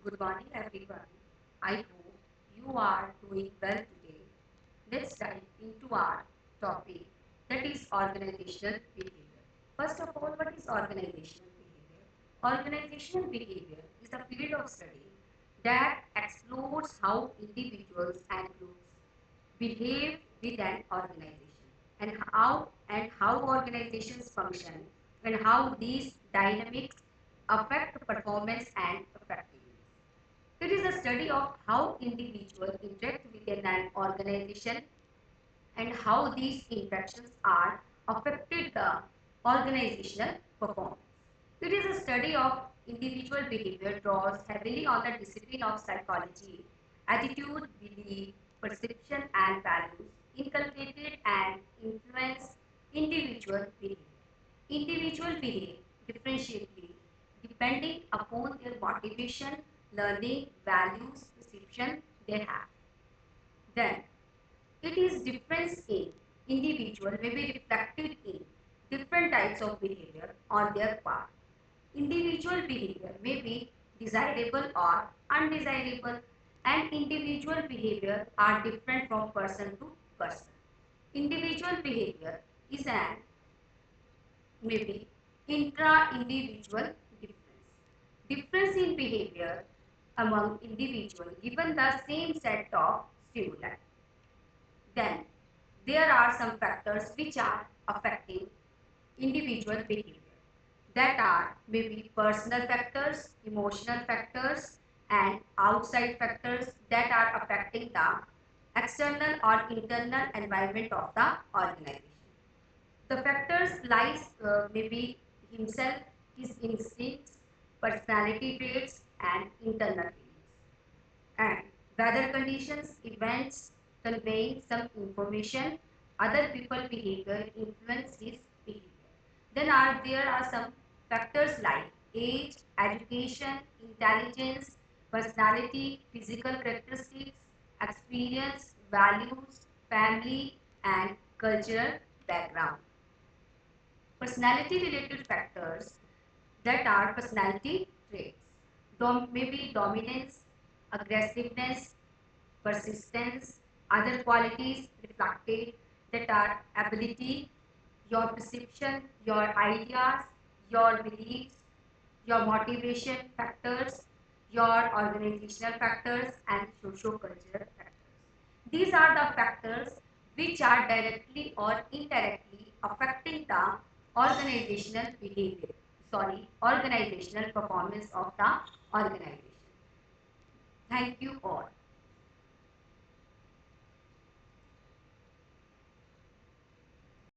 Good morning, everyone. I hope you are doing well today. Let's dive into our topic, that is organizational behavior. First of all, what is organizational behavior? Organizational behavior is a field of study that explores how individuals and groups behave within organization and how organizations function and how these dynamics affect performance and effectiveness. It is a study of how individuals interact within an organization and how these interactions are affected the organizational performance. It is a study of individual behavior draws heavily on the discipline of psychology, attitude, belief, perception and values inculcated and influence individual behavior. Individual behave differentially depending upon their motivation, learning, values, perception they have. Then it is difference in individual may be reflected in different types of behavior on their part. Individual behavior may be desirable or undesirable, and individual behavior are different from person to person. Individual behavior is an maybe intra-individual difference. Difference in behavior among individuals given the same set of stimuli. Then there are some factors which are affecting individual behavior. That are maybe personal factors, emotional factors, and outside factors that are affecting the external or internal environment of the organization. The factors lies maybe himself, his instincts, personality traits, and internal feelings. And weather conditions, events conveying some information, other people behavior influence his behavior. There are some factors like age, education, intelligence, personality, physical characteristics, experience, values, family, and cultural background. Personality related factors that are personality traits. Maybe dominance, aggressiveness, persistence, other qualities reflected that are ability, your perception, your ideas, your beliefs, your motivation factors, your organizational factors, and socio-cultural factors. These are the factors which are directly or indirectly affecting the organizational behavior, organizational performance of the organization. Thank you all.